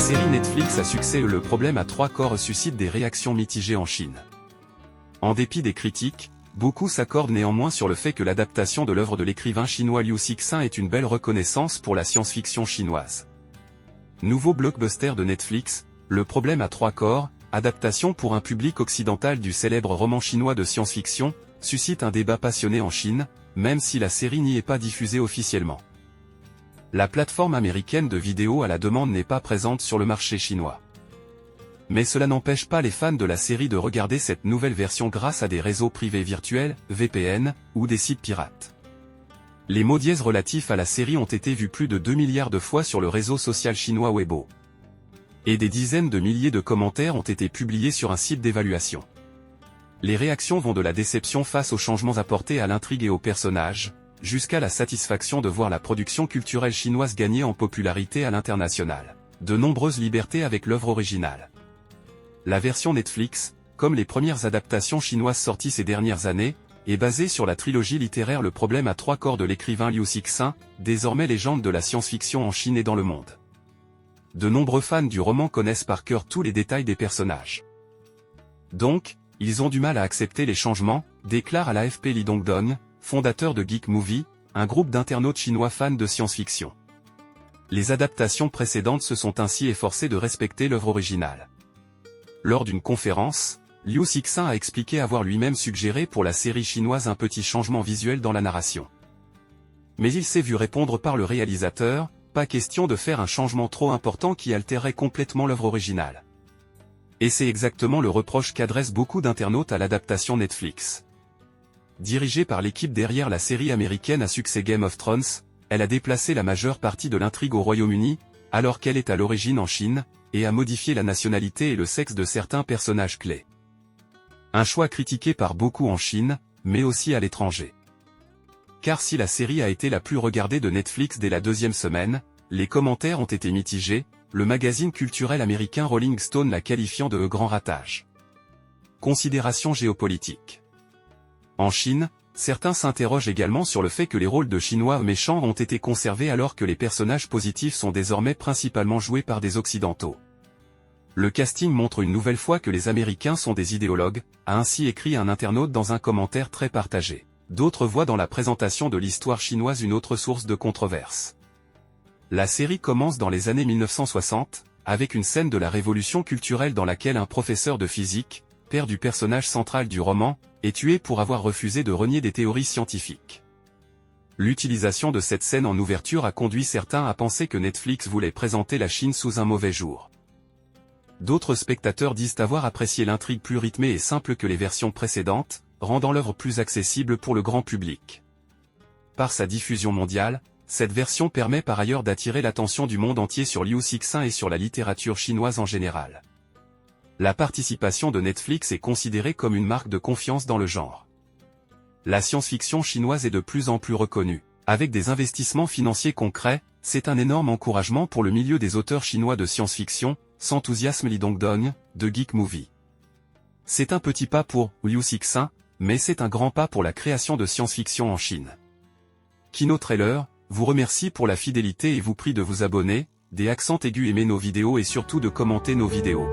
série Netflix à succès Le problème à trois corps suscite des réactions mitigées en Chine. En dépit des critiques, beaucoup s'accordent néanmoins sur le fait que l'adaptation de l'œuvre de l'écrivain chinois Liu Cixin est une belle reconnaissance pour la science-fiction chinoise. Nouveau blockbuster de Netflix, Le problème à trois corps, adaptation pour un public occidental du célèbre roman chinois de science-fiction, suscite un débat passionné en Chine, même si la série n'y est pas diffusée officiellement. La plateforme américaine de vidéo à la demande n'est pas présente sur le marché chinois. Mais cela n'empêche pas les fans de la série de regarder cette nouvelle version grâce à des réseaux privés virtuels, VPN, ou des sites pirates. Les mots dièses relatifs à la série ont été vus plus de 2 milliards de fois sur le réseau social chinois Weibo. Et des dizaines de milliers de commentaires ont été publiés sur un site d'évaluation. Les réactions vont de la déception face aux changements apportés à l'intrigue et aux personnages, jusqu'à la satisfaction de voir la production culturelle chinoise gagner en popularité à l'international. De nombreuses libertés avec l'œuvre originale. La version Netflix, comme les premières adaptations chinoises sorties ces dernières années, est basée sur la trilogie littéraire Le problème à trois corps de l'écrivain Liu Cixin, désormais légende de la science-fiction en Chine et dans le monde. De nombreux fans du roman connaissent par cœur tous les détails des personnages. Donc, ils ont du mal à accepter les changements, déclare à l'AFP Li Dongdong, fondateur de Geek Movie, un groupe d'internautes chinois fans de science-fiction. Les adaptations précédentes se sont ainsi efforcées de respecter l'œuvre originale. Lors d'une conférence, Liu Cixin a expliqué avoir lui-même suggéré pour la série chinoise un petit changement visuel dans la narration. Mais il s'est vu répondre par le réalisateur, pas question de faire un changement trop important qui altérerait complètement l'œuvre originale. Et c'est exactement le reproche qu'adressent beaucoup d'internautes à l'adaptation Netflix. Dirigée par l'équipe derrière la série américaine à succès Game of Thrones, elle a déplacé la majeure partie de l'intrigue au Royaume-Uni, alors qu'elle est à l'origine en Chine, et a modifié la nationalité et le sexe de certains personnages clés. Un choix critiqué par beaucoup en Chine, mais aussi à l'étranger. Car si la série a été la plus regardée de Netflix dès la deuxième semaine, les commentaires ont été mitigés, le magazine culturel américain Rolling Stone la qualifiant de grand ratage. Considérations géopolitiques. En Chine, certains s'interrogent également sur le fait que les rôles de Chinois méchants ont été conservés alors que les personnages positifs sont désormais principalement joués par des Occidentaux. Le casting montre une nouvelle fois que les Américains sont des idéologues, a ainsi écrit un internaute dans un commentaire très partagé. D'autres voient dans la présentation de l'histoire chinoise une autre source de controverse. La série commence dans les années 1960, avec une scène de la révolution culturelle dans laquelle un professeur de physique, père du personnage central du roman, est tué pour avoir refusé de renier des théories scientifiques. L'utilisation de cette scène en ouverture a conduit certains à penser que Netflix voulait présenter la Chine sous un mauvais jour. D'autres spectateurs disent avoir apprécié l'intrigue plus rythmée et simple que les versions précédentes, rendant l'œuvre plus accessible pour le grand public. Par sa diffusion mondiale, cette version permet par ailleurs d'attirer l'attention du monde entier sur Liu Cixin et sur la littérature chinoise en général. La participation de Netflix est considérée comme une marque de confiance dans le genre. La science-fiction chinoise est de plus en plus reconnue. Avec des investissements financiers concrets, c'est un énorme encouragement pour le milieu des auteurs chinois de science-fiction, s'enthousiasme Li Dongdong, de Geek Movie. C'est un petit pas pour Liu Cixin, mais c'est un grand pas pour la création de science-fiction en Chine. Kino Trailer vous remercie pour la fidélité et vous prie de vous abonner, des accents aigus aimer nos vidéos et surtout de commenter nos vidéos.